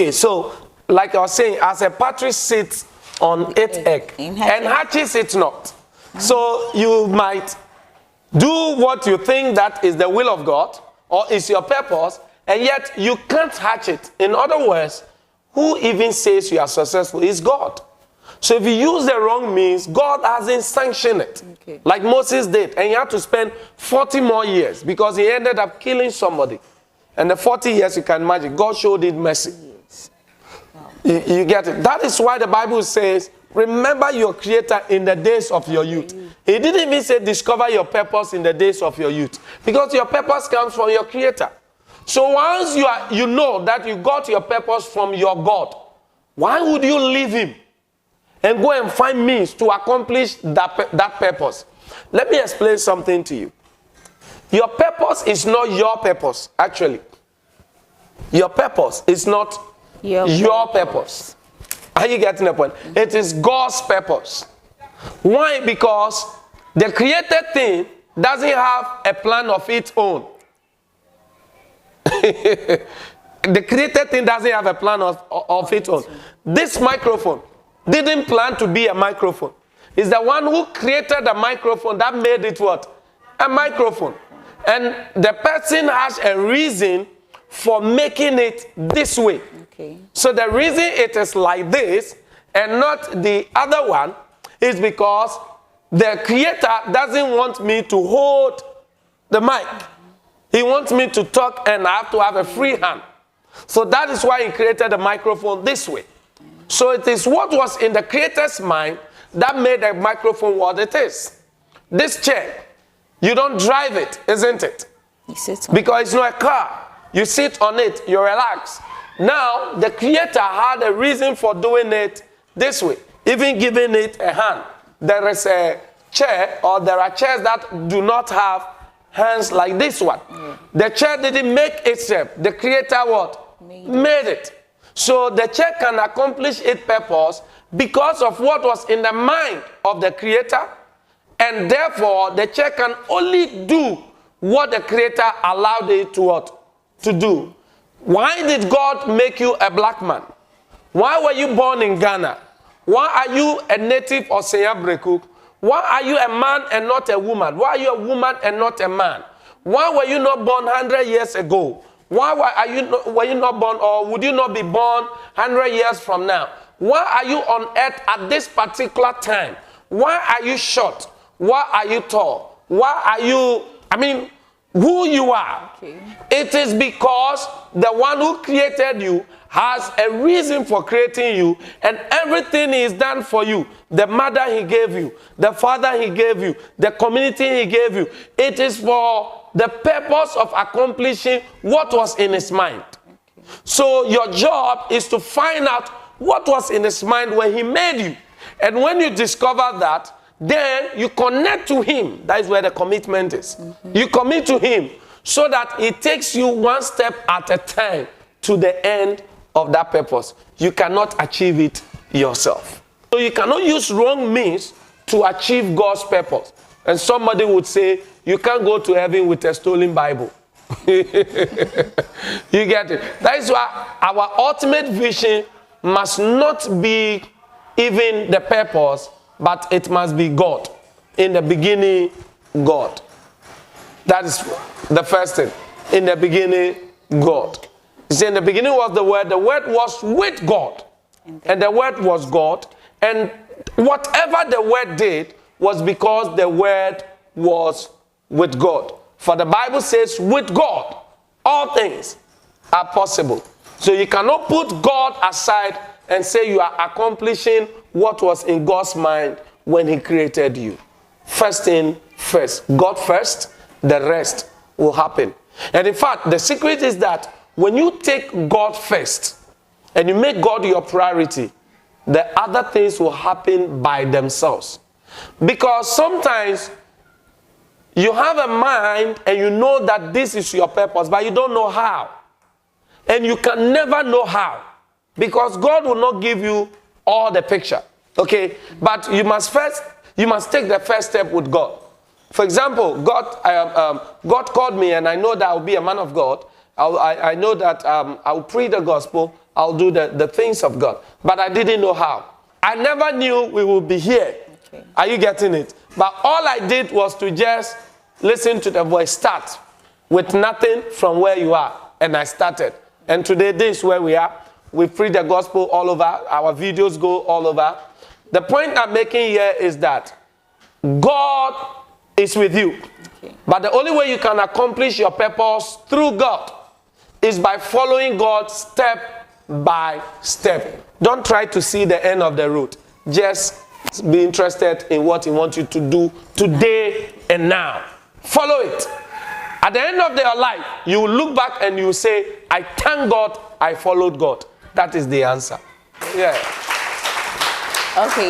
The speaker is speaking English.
Okay, so like I was saying, as a partridge sits on its egg and hatches it not. So you might do what you think that is the will of God or is your purpose, and yet you can't hatch it. In other words, who even says you are successful is God. So if you use the wrong means, God hasn't sanctioned it. Okay. Like Moses did, and he had to spend 40 more years because he ended up killing somebody. And the 40 years, you can imagine, God showed it mercy. Yes. Wow. You get it? That is why the Bible says, remember your Creator in the days of your youth. He didn't even say discover your purpose in the days of your youth, because your purpose comes from your Creator. So once you know that you got your purpose from your God, why would you leave him and go and find means to accomplish that purpose? Let me explain something to you. Your purpose is not your purpose, actually. Your purpose is not your purpose. Are you getting the point? It is God's purpose. Why? Because the created thing doesn't have a plan of its own. The created thing doesn't have a plan of its own. This microphone didn't plan to be a microphone. It's the one who created the microphone that made it what? A microphone. And the person has a reason for making it this way. Okay. So the reason it is like this and not the other one is because the creator doesn't want me to hold the mic. He wants me to talk and I have to have a free hand. So that is why he created the microphone this way. So it is what was in the creator's mind that made the microphone what it is. This chair, you don't drive it, isn't it? Because it's not a car. You sit on it, you relax. Now, the creator had a reason for doing it this way, even giving it a hand. There is a chair, or there are chairs that do not have hands like this one. The chair didn't make itself. The creator what? Made it. So the chair can accomplish its purpose because of what was in the mind of the creator, and therefore the chair can only do what the creator allowed it to what? To do. Why did God make you a black man? Why were you born in Ghana? Why are you a native of Abeiku? Why are you a man and not a woman? Why are you a woman and not a man? Why were you not born 100 years ago? Why were you not born, or would you not be born 100 years from now? Why are you on earth at this particular time? Why are you short? Why are you tall? Why are you, who you are? Okay. It is because the one who created you has a reason for creating you, and everything is done for you. The mother he gave you, the father he gave you, the community he gave you. It is for the purpose of accomplishing what was in his mind. Okay. So your job is to find out what was in his mind when he made you. And when you discover that, then you connect to him. That is where the commitment is. Mm-hmm. You commit to him so that it takes you one step at a time to the end of that purpose. You cannot achieve it yourself. So you cannot use wrong means to achieve God's purpose. And somebody would say, you can't go to heaven with a stolen Bible. You get it? That is why our ultimate vision must not be even the purpose, but it must be God. In the beginning, God. That is the first thing. In the beginning, God. You see, in the beginning was the Word was with God. And the Word was God. And whatever the Word did was because the Word was with God. For the Bible says, with God, all things are possible. So you cannot put God aside and say you are accomplishing what was in God's mind when he created you. First thing first. God first, the rest will happen. And in fact, the secret is that when you take God first and you make God your priority, the other things will happen by themselves. Because sometimes you have a mind and you know that this is your purpose, but you don't know how. And you can never know how. Because God will not give you all the picture. Okay? But you must take the first step with God. For example, God called me, and I know that I'll be a man of God. I know that I'll preach the gospel. I'll do the things of God. But I didn't know how. I never knew we would be here. Okay. Are you getting it? But all I did was to just listen to the voice, start with nothing from where you are. And I started. And today, this is where we are. We preach the gospel all over. Our videos go all over. The point I'm making here is that God is with you. Okay. But the only way you can accomplish your purpose through God is by following God step by step. Don't try to see the end of the road. Just be interested in what He wants you to do today and now. Follow it. At the end of your life, you will look back and you will say, I thank God I followed God. That is the answer. Yeah. Okay.